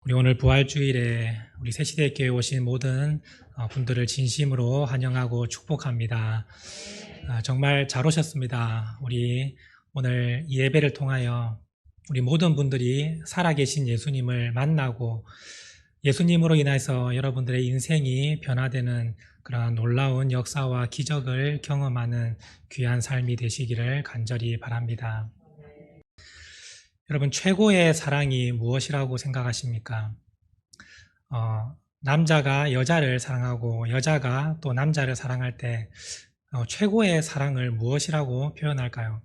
우리 오늘 부활주일에 우리 새시대교회에 오신 모든 분들을 진심으로 환영하고 축복합니다. 정말 잘 오셨습니다. 우리 오늘 이 예배를 통하여 우리 모든 분들이 살아계신 예수님을 만나고 예수님으로 인해서 여러분들의 인생이 변화되는 그러한 놀라운 역사와 기적을 경험하는 귀한 삶이 되시기를 간절히 바랍니다. 여러분, 최고의 사랑이 무엇이라고 생각하십니까? 남자가 여자를 사랑하고 여자가 또 남자를 사랑할 때 최고의 사랑을 무엇이라고 표현할까요?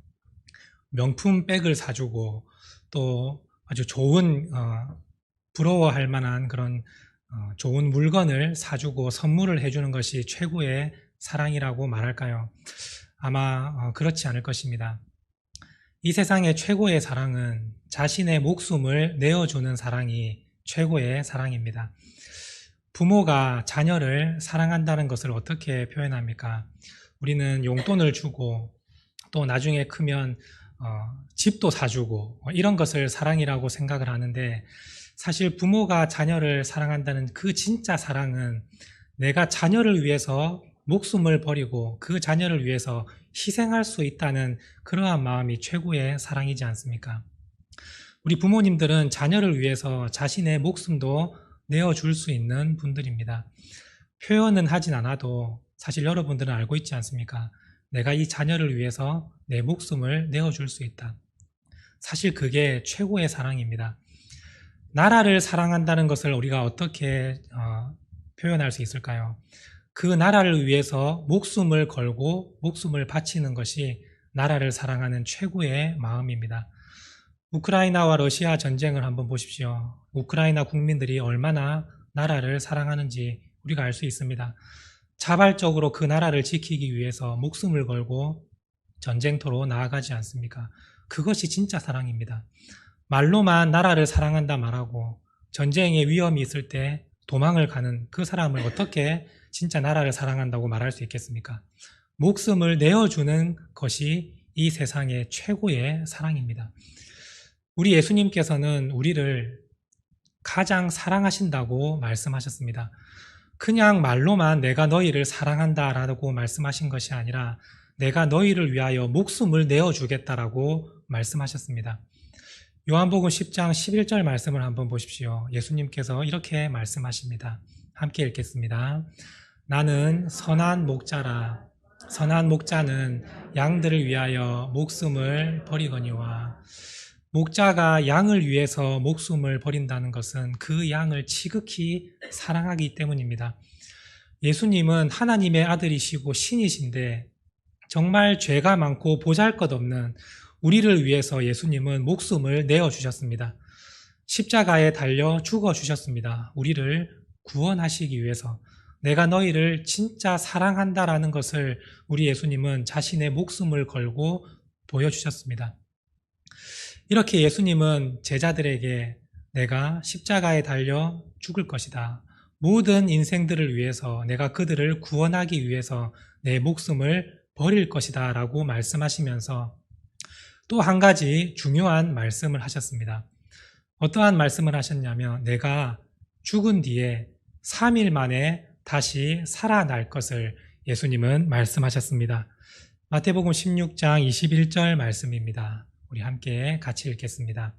명품 백을 사주고 또 아주 좋은 부러워할 만한 그런 좋은 물건을 사주고 선물을 해주는 것이 최고의 사랑이라고 말할까요? 아마 그렇지 않을 것입니다. 이 세상의 최고의 사랑은 자신의 목숨을 내어주는 사랑이 최고의 사랑입니다. 부모가 자녀를 사랑한다는 것을 어떻게 표현합니까? 우리는 용돈을 주고 또 나중에 크면 집도 사주고 이런 것을 사랑이라고 생각을 하는데, 사실 부모가 자녀를 사랑한다는 그 진짜 사랑은 내가 자녀를 위해서 목숨을 버리고 그 자녀를 위해서 희생할 수 있다는 그러한 마음이 최고의 사랑이지 않습니까? 우리 부모님들은 자녀를 위해서 자신의 목숨도 내어줄 수 있는 분들입니다. 표현은 하진 않아도 사실 여러분들은 알고 있지 않습니까? 내가 이 자녀를 위해서 내 목숨을 내어줄 수 있다. 사실 그게 최고의 사랑입니다. 나라를 사랑한다는 것을 우리가 어떻게 표현할 수 있을까요? 그 나라를 위해서 목숨을 걸고 목숨을 바치는 것이 나라를 사랑하는 최고의 마음입니다. 우크라이나와 러시아 전쟁을 한번 보십시오. 우크라이나 국민들이 얼마나 나라를 사랑하는지 우리가 알 수 있습니다. 자발적으로 그 나라를 지키기 위해서 목숨을 걸고 전쟁터로 나아가지 않습니까? 그것이 진짜 사랑입니다. 말로만 나라를 사랑한다 말하고 전쟁의 위험이 있을 때 도망을 가는 그 사람을 어떻게 진짜 나라를 사랑한다고 말할 수 있겠습니까? 목숨을 내어주는 것이 이 세상의 최고의 사랑입니다. 우리 예수님께서는 우리를 가장 사랑하신다고 말씀하셨습니다. 그냥 말로만 내가 너희를 사랑한다라고 말씀하신 것이 아니라 내가 너희를 위하여 목숨을 내어주겠다라고 말씀하셨습니다. 요한복음 10장 11절 말씀을 한번 보십시오. 예수님께서 이렇게 말씀하십니다. 함께 읽겠습니다. 나는 선한 목자라. 선한 목자는 양들을 위하여 목숨을 버리거니와. 목자가 양을 위해서 목숨을 버린다는 것은 그 양을 지극히 사랑하기 때문입니다. 예수님은 하나님의 아들이시고 신이신데 정말 죄가 많고 보잘것없는 우리를 위해서 예수님은 목숨을 내어주셨습니다. 십자가에 달려 죽어주셨습니다. 우리를 구원하시기 위해서. 내가 너희를 진짜 사랑한다라는 것을 우리 예수님은 자신의 목숨을 걸고 보여주셨습니다. 이렇게 예수님은 제자들에게 내가 십자가에 달려 죽을 것이다. 모든 인생들을 위해서 내가 그들을 구원하기 위해서 내 목숨을 버릴 것이다 라고 말씀하시면서 또 한 가지 중요한 말씀을 하셨습니다. 어떠한 말씀을 하셨냐면 내가 죽은 뒤에 3일 만에 다시 살아날 것을 예수님은 말씀하셨습니다. 마태복음 16장 21절 말씀입니다. 우리 함께 같이 읽겠습니다.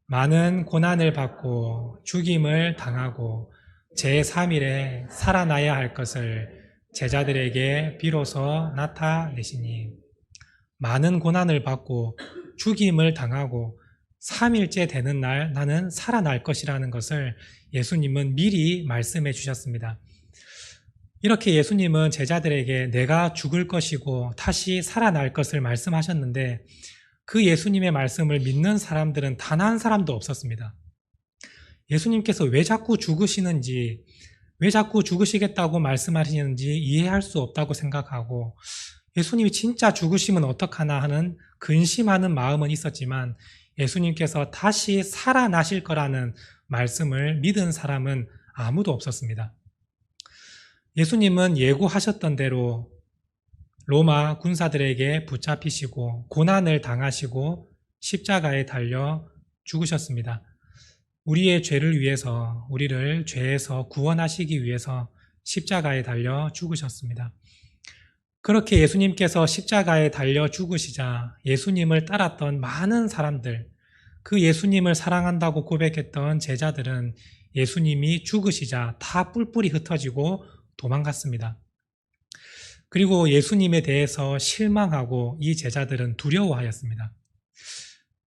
많은 고난을 받고 죽임을 당하고 제3일에 살아나야 할 것을 제자들에게 비로소 나타내시니. 많은 고난을 받고 죽임을 당하고 3일째 되는 날 나는 살아날 것이라는 것을 예수님은 미리 말씀해 주셨습니다. 이렇게 예수님은 제자들에게 내가 죽을 것이고 다시 살아날 것을 말씀하셨는데 그 예수님의 말씀을 믿는 사람들은 단 한 사람도 없었습니다. 예수님께서 왜 자꾸 죽으시는지, 왜 자꾸 죽으시겠다고 말씀하시는지 이해할 수 없다고 생각하고 예수님이 진짜 죽으시면 어떡하나 하는 근심하는 마음은 있었지만 예수님께서 다시 살아나실 거라는 말씀을 믿은 사람은 아무도 없었습니다. 예수님은 예고하셨던 대로 로마 군사들에게 붙잡히시고 고난을 당하시고 십자가에 달려 죽으셨습니다. 우리의 죄를 위해서, 우리를 죄에서 구원하시기 위해서 십자가에 달려 죽으셨습니다. 그렇게 예수님께서 십자가에 달려 죽으시자 예수님을 따랐던 많은 사람들, 그 예수님을 사랑한다고 고백했던 제자들은 예수님이 죽으시자 다 뿔뿔이 흩어지고 도망갔습니다. 그리고 예수님에 대해서 실망하고 이 제자들은 두려워하였습니다.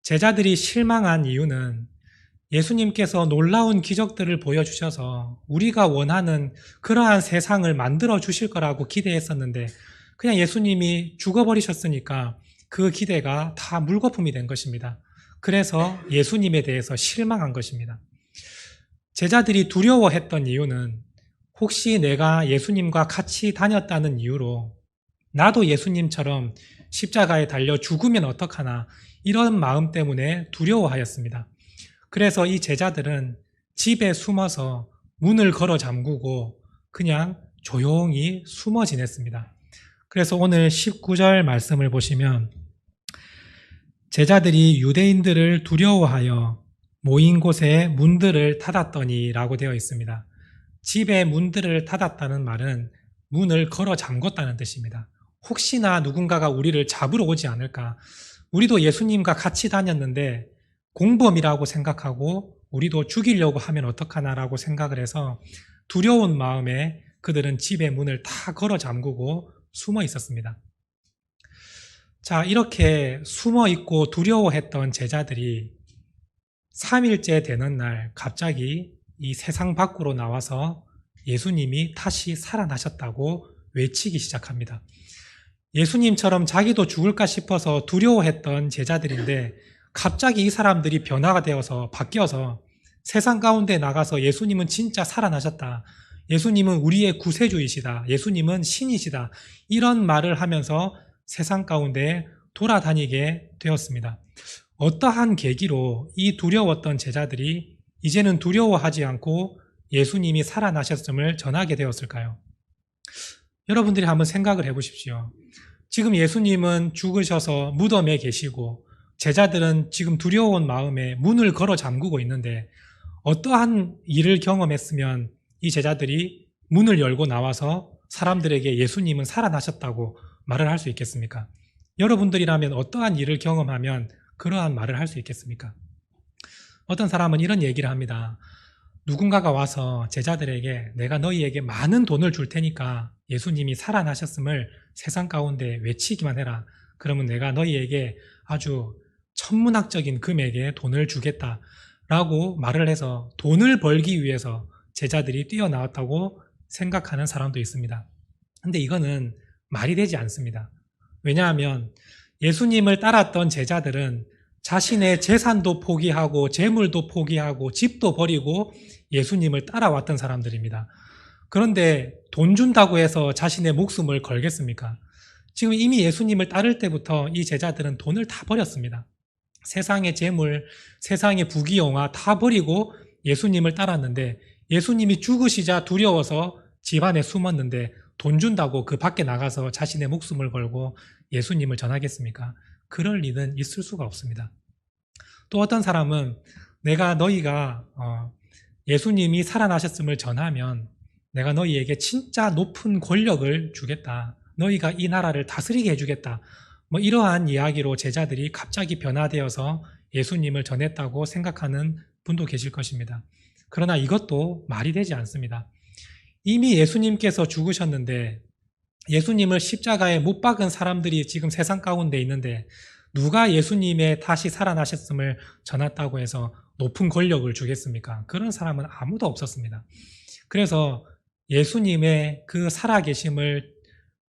제자들이 실망한 이유는 예수님께서 놀라운 기적들을 보여주셔서 우리가 원하는 그러한 세상을 만들어 주실 거라고 기대했었는데 그냥 예수님이 죽어버리셨으니까 그 기대가 다 물거품이 된 것입니다. 그래서 예수님에 대해서 실망한 것입니다. 제자들이 두려워했던 이유는 혹시 내가 예수님과 같이 다녔다는 이유로 나도 예수님처럼 십자가에 달려 죽으면 어떡하나 이런 마음 때문에 두려워하였습니다. 그래서 이 제자들은 집에 숨어서 문을 걸어 잠그고 그냥 조용히 숨어 지냈습니다. 그래서 오늘 19절 말씀을 보시면 제자들이 유대인들을 두려워하여 모인 곳에 문들을 닫았더니 라고 되어 있습니다. 집에 문들을 닫았다는 말은 문을 걸어 잠궜다는 뜻입니다. 혹시나 누군가가 우리를 잡으러 오지 않을까? 우리도 예수님과 같이 다녔는데 공범이라고 생각하고 우리도 죽이려고 하면 어떡하나라고 생각을 해서 두려운 마음에 그들은 집의 문을 다 걸어 잠그고 숨어 있었습니다. 자, 이렇게 숨어 있고 두려워했던 제자들이 3일째 되는 날 갑자기 이 세상 밖으로 나와서 예수님이 다시 살아나셨다고 외치기 시작합니다. 예수님처럼 자기도 죽을까 싶어서 두려워했던 제자들인데 갑자기 이 사람들이 변화가 되어서 바뀌어서 세상 가운데 나가서 예수님은 진짜 살아나셨다. 예수님은 우리의 구세주이시다. 예수님은 신이시다. 이런 말을 하면서 세상 가운데 돌아다니게 되었습니다. 어떠한 계기로 이 두려웠던 제자들이 이제는 두려워하지 않고 예수님이 살아나셨음을 전하게 되었을까요? 여러분들이 한번 생각을 해보십시오. 지금 예수님은 죽으셔서 무덤에 계시고 제자들은 지금 두려운 마음에 문을 걸어 잠그고 있는데 어떠한 일을 경험했으면 이 제자들이 문을 열고 나와서 사람들에게 예수님은 살아나셨다고 말을 할 수 있겠습니까? 여러분들이라면 어떠한 일을 경험하면 그러한 말을 할 수 있겠습니까? 어떤 사람은 이런 얘기를 합니다. 누군가가 와서 제자들에게 내가 너희에게 많은 돈을 줄 테니까 예수님이 살아나셨음을 세상 가운데 외치기만 해라. 그러면 내가 너희에게 아주 천문학적인 금액의 돈을 주겠다라고 말을 해서 돈을 벌기 위해서 제자들이 뛰어나왔다고 생각하는 사람도 있습니다. 근데 이거는 말이 되지 않습니다. 왜냐하면 예수님을 따랐던 제자들은 자신의 재산도 포기하고 재물도 포기하고 집도 버리고 예수님을 따라왔던 사람들입니다. 그런데 돈 준다고 해서 자신의 목숨을 걸겠습니까? 지금 이미 예수님을 따를 때부터 이 제자들은 돈을 다 버렸습니다. 세상의 재물, 세상의 부귀영화 다 버리고 예수님을 따랐는데 예수님이 죽으시자 두려워서 집 안에 숨었는데 돈 준다고 그 밖에 나가서 자신의 목숨을 걸고 예수님을 전하겠습니까? 그럴 일은 있을 수가 없습니다. 또 어떤 사람은 내가 너희가 예수님이 살아나셨음을 전하면 내가 너희에게 진짜 높은 권력을 주겠다. 너희가 이 나라를 다스리게 해주겠다. 이러한 이야기로 제자들이 갑자기 변화되어서 예수님을 전했다고 생각하는 분도 계실 것입니다. 그러나 이것도 말이 되지 않습니다. 이미 예수님께서 죽으셨는데 예수님을 십자가에 못 박은 사람들이 지금 세상 가운데 있는데 누가 예수님의 다시 살아나셨음을 전했다고 해서 높은 권력을 주겠습니까? 그런 사람은 아무도 없었습니다. 그래서 예수님의 그 살아계심을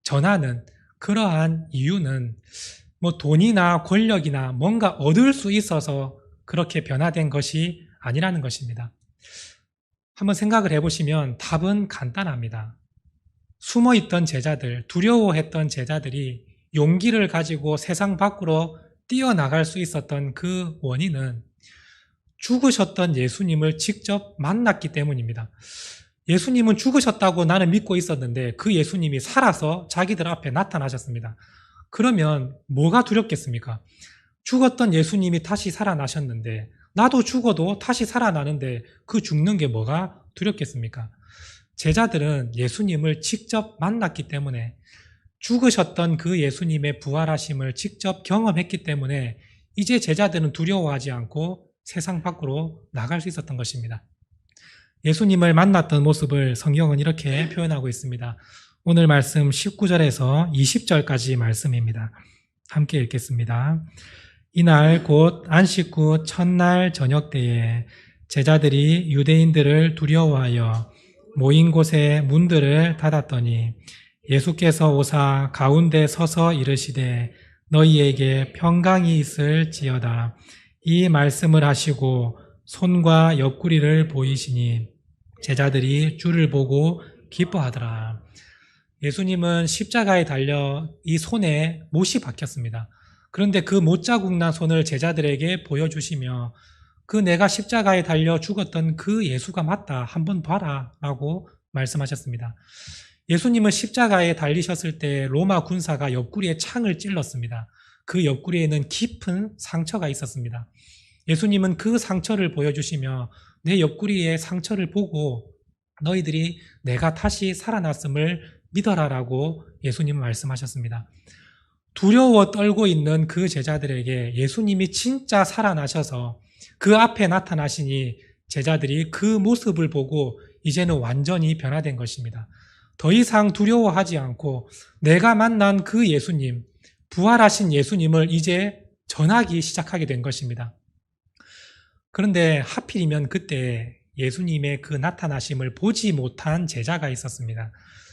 전하는 그러한 이유는 돈이나 권력이나 뭔가 얻을 수 있어서 그렇게 변화된 것이 아니라는 것입니다. 한번 생각을 해보시면 답은 간단합니다. 숨어있던 제자들, 두려워했던 제자들이 용기를 가지고 세상 밖으로 뛰어나갈 수 있었던 그 원인은 죽으셨던 예수님을 직접 만났기 때문입니다. 예수님은 죽으셨다고 나는 믿고 있었는데 그 예수님이 살아서 자기들 앞에 나타나셨습니다. 그러면 뭐가 두렵겠습니까? 죽었던 예수님이 다시 살아나셨는데 나도 죽어도 다시 살아나는데 그 죽는 게 뭐가 두렵겠습니까? 제자들은 예수님을 직접 만났기 때문에, 죽으셨던 그 예수님의 부활하심을 직접 경험했기 때문에 이제 제자들은 두려워하지 않고 세상 밖으로 나갈 수 있었던 것입니다. 예수님을 만났던 모습을 성경은 이렇게 표현하고 있습니다. 오늘 말씀 19절에서 20절까지 말씀입니다. 함께 읽겠습니다. 이날 곧 안식 후 첫날 저녁 때에 제자들이 유대인들을 두려워하여 모인 곳에 문들을 닫았더니 예수께서 오사 가운데 서서 이르시되 너희에게 평강이 있을지어다. 이 말씀을 하시고 손과 옆구리를 보이시니 제자들이 주를 보고 기뻐하더라. 예수님은 십자가에 달려 이 손에 못이 박혔습니다. 그런데 그 못자국 난 손을 제자들에게 보여주시며 그 내가 십자가에 달려 죽었던 그 예수가 맞다. 한번 봐라 라고 말씀하셨습니다. 예수님은 십자가에 달리셨을 때 로마 군사가 옆구리에 창을 찔렀습니다. 그 옆구리에는 깊은 상처가 있었습니다. 예수님은 그 상처를 보여주시며 내 옆구리에 상처를 보고 너희들이 내가 다시 살아났음을 믿어라라고 예수님은 말씀하셨습니다. 두려워 떨고 있는 그 제자들에게 예수님이 진짜 살아나셔서 그 앞에 나타나시니 제자들이 그 모습을 보고 이제는 완전히 변화된 것입니다. 더 이상 두려워하지 않고 내가 만난 그 예수님, 부활하신 예수님을 이제 전하기 시작하게 된 것입니다. 그런데 하필이면 그때 예수님의 그 나타나심을 보지 못한 제자가 있었습니다.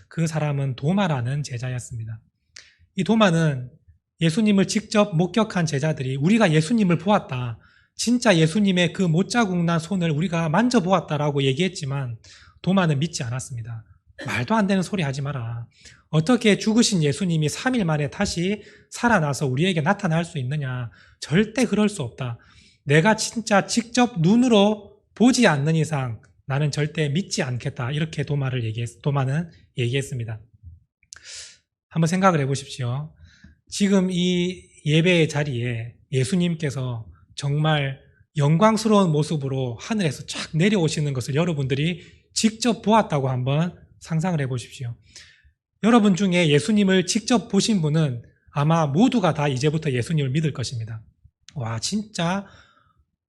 그 사람은 도마라는 제자였습니다. 이 도마는 예수님을 직접 목격한 제자들이 우리가 예수님을 보았다. 진짜 예수님의 그 못자국 난 손을 우리가 만져보았다라고 얘기했지만 도마는 믿지 않았습니다. 말도 안 되는 소리 하지 마라. 어떻게 죽으신 예수님이 3일 만에 다시 살아나서 우리에게 나타날 수 있느냐. 절대 그럴 수 없다. 내가 진짜 직접 눈으로 보지 않는 이상 나는 절대 믿지 않겠다. 이렇게 도마는 얘기했습니다. 한번 생각을 해보십시오. 지금 이 예배의 자리에 예수님께서 정말 영광스러운 모습으로 하늘에서 쫙 내려오시는 것을 여러분들이 직접 보았다고 한번 상상을 해보십시오. 여러분 중에 예수님을 직접 보신 분은 아마 모두가 다 이제부터 예수님을 믿을 것입니다. 와, 진짜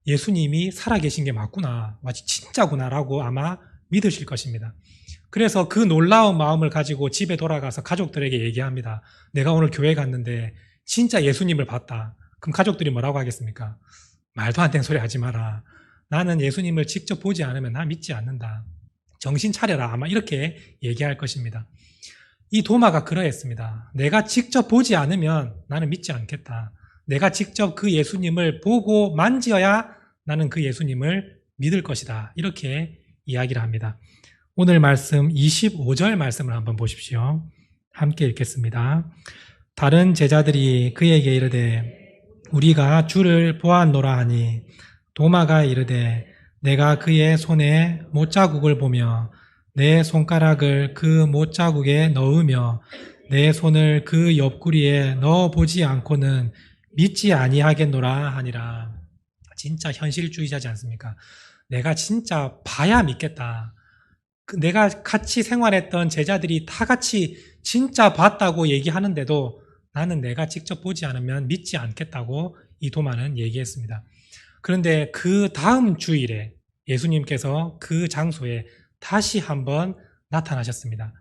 예수님이 살아계신 게 맞구나. 와, 진짜구나라고 아마 믿으실 것입니다. 그래서 그 놀라운 마음을 가지고 집에 돌아가서 가족들에게 얘기합니다. 내가 오늘 교회 갔는데 진짜 예수님을 봤다. 그럼 가족들이 뭐라고 하겠습니까? 말도 안 되는 소리 하지 마라. 나는 예수님을 직접 보지 않으면 나 믿지 않는다. 정신 차려라. 아마 이렇게 얘기할 것입니다. 이 도마가 그러했습니다. 내가 직접 보지 않으면 나는 믿지 않겠다. 내가 직접 그 예수님을 보고 만지어야 나는 그 예수님을 믿을 것이다. 이렇게 이야기를 합니다. 오늘 말씀 25절 말씀을 한번 보십시오. 함께 읽겠습니다. 다른 제자들이 그에게 이르되 우리가 주를 보았노라 하니 도마가 이르되 내가 그의 손에 못자국을 보며 내 손가락을 그 못자국에 넣으며 내 손을 그 옆구리에 넣어보지 않고는 믿지 아니하겠노라 하니라. 진짜 현실주의자지 않습니까? 내가 진짜 봐야 믿겠다. 내가 같이 생활했던 제자들이 다 같이 진짜 봤다고 얘기하는데도 나는 내가 직접 보지 않으면 믿지 않겠다고 이 도마는 얘기했습니다. 그런데 그 다음 주일에 예수님께서 그 장소에 다시 한번 나타나셨습니다.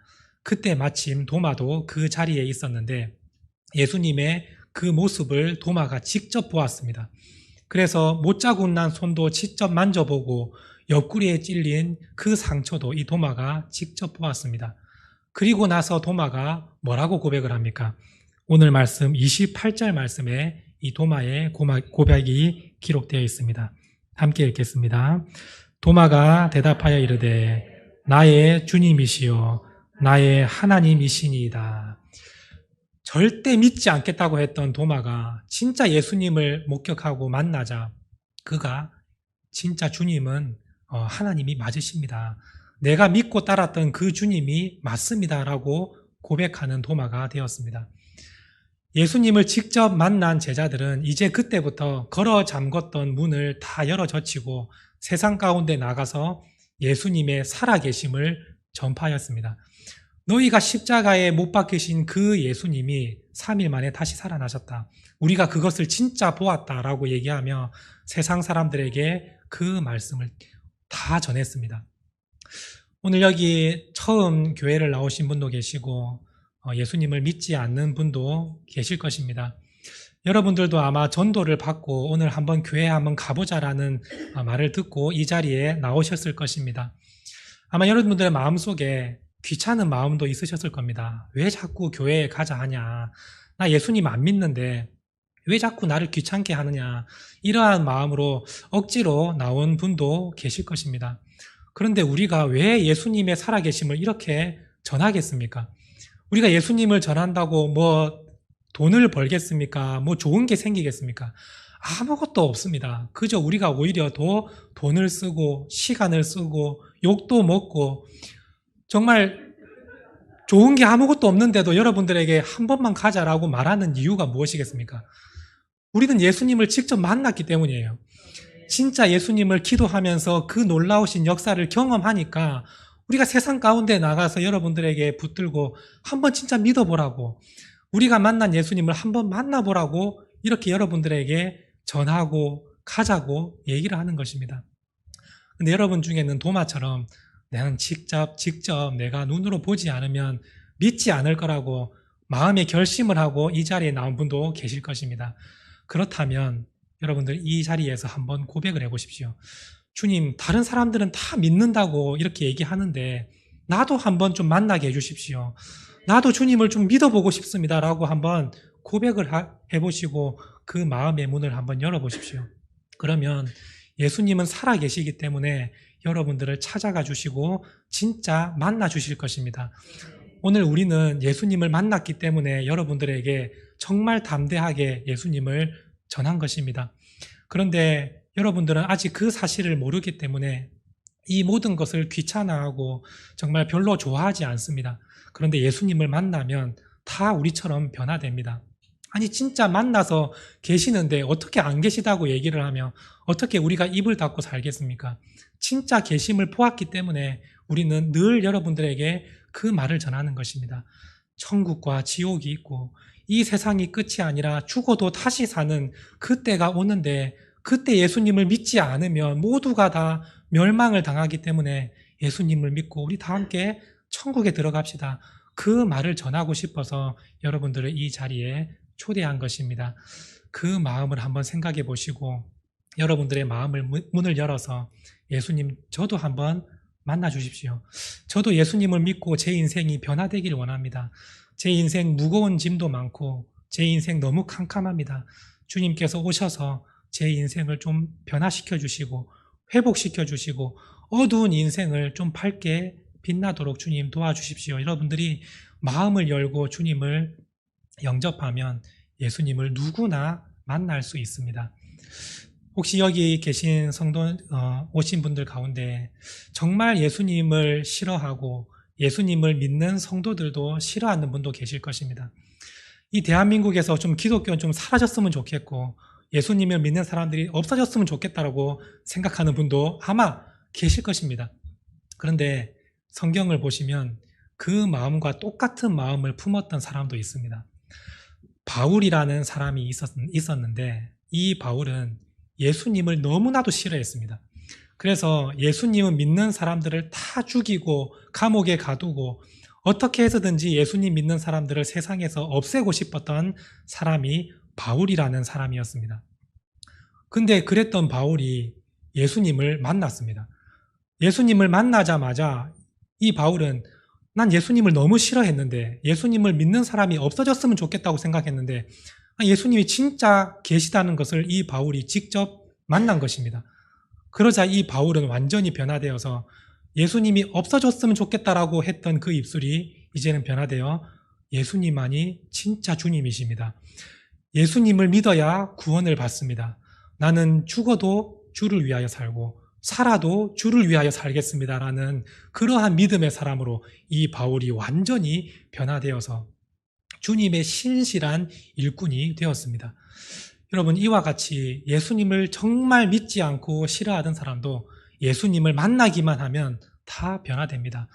그때 마침 도마도 그 자리에 있었는데 예수님의 그 모습을 도마가 직접 보았습니다. 그래서 못자국 난 손도 직접 만져보고 옆구리에 찔린 그 상처도 이 도마가 직접 보았습니다. 그리고 나서 도마가 뭐라고 고백을 합니까? 오늘 말씀 28절 말씀에 이 도마의 고백이 기록되어 있습니다. 함께 읽겠습니다. 도마가 대답하여 이르되 나의 주님이시요 나의 하나님이시니이다. 절대 믿지 않겠다고 했던 도마가 진짜 예수님을 목격하고 만나자 그가 진짜 주님은 하나님이 맞으십니다. 내가 믿고 따랐던 그 주님이 맞습니다라고 고백하는 도마가 되었습니다. 예수님을 직접 만난 제자들은 이제 그때부터 걸어 잠궜던 문을 다 열어 젖히고 세상 가운데 나가서 예수님의 살아계심을 전파하였습니다. 너희가 십자가에 못 박히신 그 예수님이 3일 만에 다시 살아나셨다. 우리가 그것을 진짜 보았다라고 얘기하며 세상 사람들에게 그 말씀을 다 전했습니다. 오늘 여기 처음 교회를 나오신 분도 계시고 예수님을 믿지 않는 분도 계실 것입니다. 여러분들도 아마 전도를 받고 오늘 한번 교회에 한번 가보자라는 말을 듣고 이 자리에 나오셨을 것입니다. 아마 여러분들의 마음속에 귀찮은 마음도 있으셨을 겁니다. 왜 자꾸 교회에 가자 하냐? 나 예수님 안 믿는데 왜 자꾸 나를 귀찮게 하느냐? 이러한 마음으로 억지로 나온 분도 계실 것입니다. 그런데 우리가 왜 예수님의 살아계심을 이렇게 전하겠습니까? 우리가 예수님을 전한다고 뭐 돈을 벌겠습니까? 뭐 좋은 게 생기겠습니까? 아무것도 없습니다. 그저 우리가 오히려 더 돈을 쓰고 시간을 쓰고 욕도 먹고 정말 좋은 게 아무것도 없는데도 여러분들에게 한 번만 가자라고 말하는 이유가 무엇이겠습니까? 우리는 예수님을 직접 만났기 때문이에요. 진짜 예수님을 기도하면서 그 놀라우신 역사를 경험하니까 우리가 세상 가운데 나가서 여러분들에게 붙들고 한번 진짜 믿어보라고, 우리가 만난 예수님을 한번 만나보라고 이렇게 여러분들에게 전하고 가자고 얘기를 하는 것입니다. 근데 여러분 중에는 도마처럼 나는 직접 내가 눈으로 보지 않으면 믿지 않을 거라고 마음의 결심을 하고 이 자리에 나온 분도 계실 것입니다. 그렇다면 여러분들 이 자리에서 한번 고백을 해보십시오. 주님, 다른 사람들은 다 믿는다고 이렇게 얘기하는데 나도 한번 좀 만나게 해주십시오. 나도 주님을 좀 믿어보고 싶습니다 라고 한번 고백을 해보시고 그 마음의 문을 한번 열어보십시오. 그러면 예수님은 살아계시기 때문에 여러분들을 찾아가 주시고 진짜 만나 주실 것입니다. 오늘 우리는 예수님을 만났기 때문에 여러분들에게 정말 담대하게 예수님을 전한 것입니다. 그런데 여러분들은 아직 그 사실을 모르기 때문에 이 모든 것을 귀찮아하고 정말 별로 좋아하지 않습니다. 그런데 예수님을 만나면 다 우리처럼 변화됩니다. 아니 진짜 만나서 계시는데 어떻게 안 계시다고 얘기를 하며 어떻게 우리가 입을 닫고 살겠습니까? 진짜 계심을 보았기 때문에 우리는 늘 여러분들에게 그 말을 전하는 것입니다. 천국과 지옥이 있고 이 세상이 끝이 아니라 죽어도 다시 사는 그때가 오는데 그때 예수님을 믿지 않으면 모두가 다 멸망을 당하기 때문에 예수님을 믿고 우리 다 함께 천국에 들어갑시다. 그 말을 전하고 싶어서 여러분들을 이 자리에 초대한 것입니다. 그 마음을 한번 생각해 보시고 여러분들의 마음을 문을 열어서 예수님 저도 한번 만나 주십시오. 저도 예수님을 믿고 제 인생이 변화되기를 원합니다. 제 인생 무거운 짐도 많고 제 인생 너무 캄캄합니다. 주님께서 오셔서 제 인생을 좀 변화시켜 주시고 회복시켜 주시고 어두운 인생을 좀 밝게 빛나도록 주님 도와주십시오. 여러분들이 마음을 열고 주님을 영접하면 예수님을 누구나 만날 수 있습니다. 혹시 여기 계신 성도 오신 분들 가운데 정말 예수님을 싫어하고 예수님을 믿는 성도들도 싫어하는 분도 계실 것입니다. 이 대한민국에서 좀 기독교는 좀 사라졌으면 좋겠고 예수님을 믿는 사람들이 없어졌으면 좋겠다라고 생각하는 분도 아마 계실 것입니다. 그런데 성경을 보시면 그 마음과 똑같은 마음을 품었던 사람도 있습니다. 바울이라는 사람이 있었는데 이 바울은 예수님을 너무나도 싫어했습니다. 그래서 예수님을 믿는 사람들을 다 죽이고 감옥에 가두고 어떻게 해서든지 예수님 믿는 사람들을 세상에서 없애고 싶었던 사람이 바울이라는 사람이었습니다. 근데 그랬던 바울이 예수님을 만났습니다. 예수님을 만나자마자 이 바울은 난 예수님을 너무 싫어했는데 예수님을 믿는 사람이 없어졌으면 좋겠다고 생각했는데 예수님이 진짜 계시다는 것을 이 바울이 직접 만난 것입니다. 그러자 이 바울은 완전히 변화되어서 예수님이 없어졌으면 좋겠다라고 했던 그 입술이 이제는 변화되어 예수님만이 진짜 주님이십니다. 예수님을 믿어야 구원을 받습니다. 나는 죽어도 주를 위하여 살고 살아도 주를 위하여 살겠습니다라는 그러한 믿음의 사람으로 이 바울이 완전히 변화되어서 주님의 신실한 일꾼이 되었습니다. 여러분, 이와 같이 예수님을 정말 믿지 않고 싫어하던 사람도 예수님을 만나기만 하면 다 변화됩니다.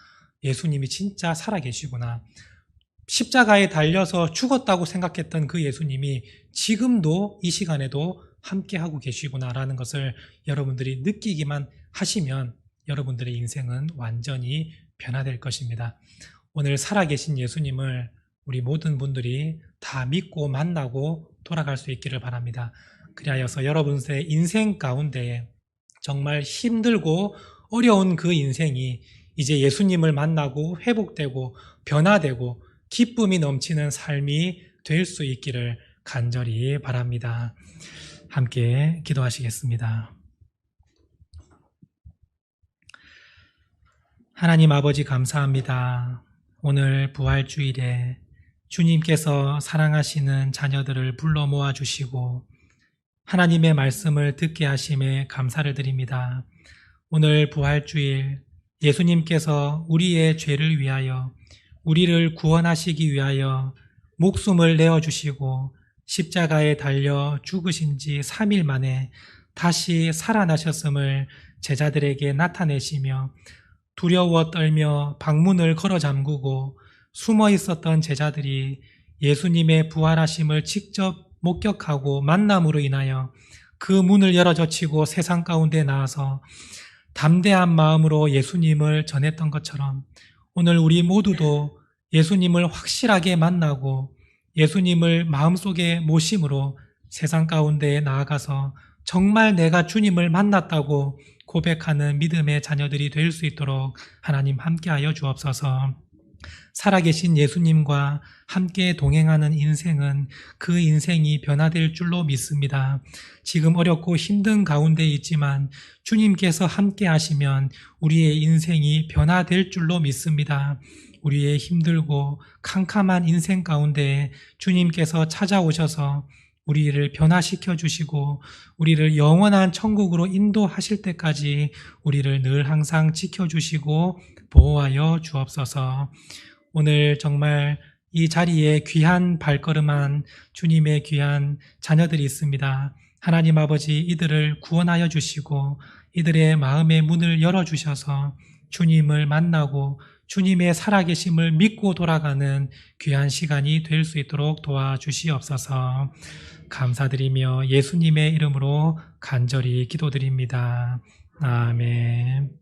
예수님이 진짜 살아계시구나. 십자가에 달려서 죽었다고 생각했던 그 예수님이 지금도 이 시간에도 함께하고 계시구나라는 것을 여러분들이 느끼기만 하시면 여러분들의 인생은 완전히 변화될 것입니다. 오늘 살아계신 예수님을 우리 모든 분들이 다 믿고 만나고 돌아갈 수 있기를 바랍니다. 그리하여서 여러분의 인생 가운데 정말 힘들고 어려운 그 인생이 이제 예수님을 만나고 회복되고 변화되고 기쁨이 넘치는 삶이 될 수 있기를 간절히 바랍니다. 함께 기도하시겠습니다. 하나님 아버지, 감사합니다. 오늘 부활주일에 주님께서 사랑하시는 자녀들을 불러 모아주시고 하나님의 말씀을 듣게 하심에 감사를 드립니다. 오늘 부활주일 예수님께서 우리의 죄를 위하여 우리를 구원하시기 위하여 목숨을 내어주시고 십자가에 달려 죽으신 지 3일 만에 다시 살아나셨음을 제자들에게 나타내시며 두려워 떨며 방문을 걸어 잠그고 숨어 있었던 제자들이 예수님의 부활하심을 직접 목격하고 만남으로 인하여 그 문을 열어젖히고 세상 가운데 나와서 담대한 마음으로 예수님을 전했던 것처럼 오늘 우리 모두도 예수님을 확실하게 만나고 예수님을 마음속에 모심으로 세상 가운데 나아가서 정말 내가 주님을 만났다고 고백하는 믿음의 자녀들이 될 수 있도록 하나님 함께하여 주옵소서. 살아계신 예수님과 함께 동행하는 인생은 그 인생이 변화될 줄로 믿습니다. 지금 어렵고 힘든 가운데 있지만 주님께서 함께 하시면 우리의 인생이 변화될 줄로 믿습니다. 우리의 힘들고 캄캄한 인생 가운데 주님께서 찾아오셔서 우리를 변화시켜 주시고 우리를 영원한 천국으로 인도하실 때까지 우리를 늘 항상 지켜주시고 보호하여 주옵소서. 오늘 정말 이 자리에 귀한 발걸음한 주님의 귀한 자녀들이 있습니다. 하나님 아버지, 이들을 구원하여 주시고 이들의 마음의 문을 열어주셔서 주님을 만나고 주님의 살아계심을 믿고 돌아가는 귀한 시간이 될 수 있도록 도와주시옵소서. 감사드리며 예수님의 이름으로 간절히 기도드립니다. 아멘.